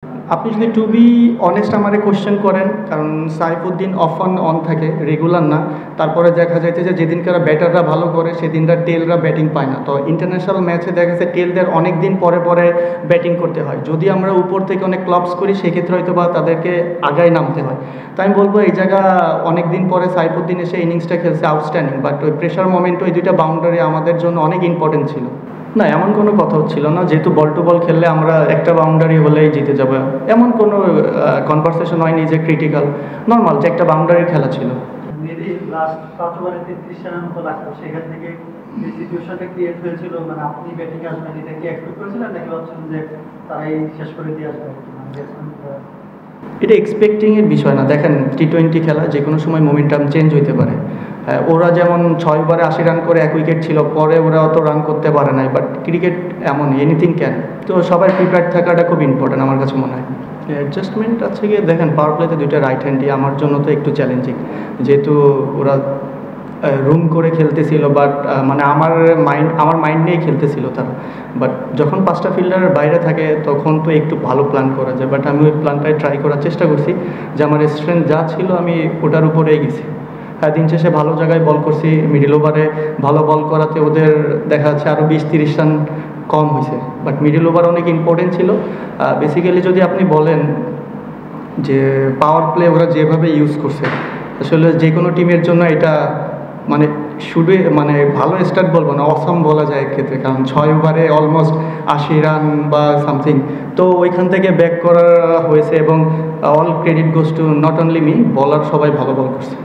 আপনি যদি two be honest আমারে কোয়েশ্চেন করেন, কারণ সাইফুদ্দিন অন থাকে, রেগুলার না। তারপরে দেখা যাচ্ছে যে যেদিনকার ব্যাটাররা ভালো করে সেদিনরা টেলরা ব্যাটিং পায় না। তো ইন্টারন্যাশনাল ম্যাচে দেখা যাচ্ছে টেলদের অনেক দিন পরে পরে ব্যাটিং করতে হয়। যদি আমরা উপর থেকে অনেক ক্লাবস করি সেক্ষেত্রে হয়তো বা তাদেরকে আগায় নামতে হয়। তাই আমি বলবো এই জায়গা অনেক দিন পরে সাইফুদ্দিন এসে ইনিংসটা খেলছে আউটস্ট্যান্ডিং, বাট ওই প্রেশার মোমেন্ট ওই দুইটা বাউন্ডারি আমাদের জন্য অনেক ইম্পর্টেন্ট ছিল। না, এমন কোনো কথা হচ্ছিল না, যেহেতু বল টু বল খেললে আমরা একটা বাউন্ডারি হলেই জিতে যাবো, এমন কোনো কনভারসেশন হয়নি যে ক্রিটিক্যাল। নর্মাল যে একটা বাউন্ডারির খেলা ছিল। মেবি লাস্ট 5 ওভারে 33 রানের মতো লাগতো, সেখান থেকে এই সিচুয়েশনটা ক্রিয়েট হয়েছিল। মানে আপনি ব্যাটিং আসবেন এটা কি এক্সপেক্ট করেছিলেন, নাকি ভাবছিলেন যে তারাই শেষ করে দিয়ে আসবে? এটা এক্সপেক্টিংয়ের বিষয় না। দেখেন, টি-20 খেলা যে কোনো সময় মোমেন্টাম চেঞ্জ হইতে পারে। ওরা যেমন 6 ওভারে 80 রান করে 1 উইকেট ছিল, পরে ওরা অত রান করতে পারে নাই, বাট ক্রিকেট এমন এনিথিং ক্যান। তো সবাই প্রিপেয়ার্ড থাকাটা খুব ইম্পর্টেন্ট আমার কাছে মনে হয়। অ্যাডজাস্টমেন্ট আছে গিয়ে দেখেন, পাওয়ার প্লেতে দুইটা রাইট হ্যান্ডই আমার জন্য তো একটু চ্যালেঞ্জিং, যেহেতু ওরা রুম করে খেলতেছিল, বাট মানে আমার মাইন্ড নিয়েই খেলতেছিল তারা। বাট যখন 5টা ফিল্ডারের বাইরে থাকে তখন তো একটু ভালো প্ল্যান করা যায়, বাট আমি ওই প্ল্যানটাই ট্রাই করার চেষ্টা করছি, যে আমার স্ট্রেংথ যা ছিল আমি ওটার উপরেই গেছি। হ্যাঁ, দিন শেষে ভালো জায়গায় বল করছি, মিডিল ওভারে ভালো বল করাতে ওদের দেখা যাচ্ছে আরও 20-30 রান কম হয়েছে, বাট মিডিল ওভার অনেক ইম্পর্টেন্ট ছিল। বেসিক্যালি যদি আপনি বলেন যে পাওয়ার প্লে ওরা যেভাবে ইউজ করছে, আসলে যে কোনো টিমের জন্য এটা মানে শুধু মানে ভালো স্টার্ট বলবো না, অসম বলা যায় ক্ষেত্রে, কারণ 6 ওভারে অলমোস্ট 80 রান বা সামথিং। তো ওইখান থেকে ব্যাক করা হয়েছে, এবং all credit goes to not only me, বলার সবাই ভালো বল করছে।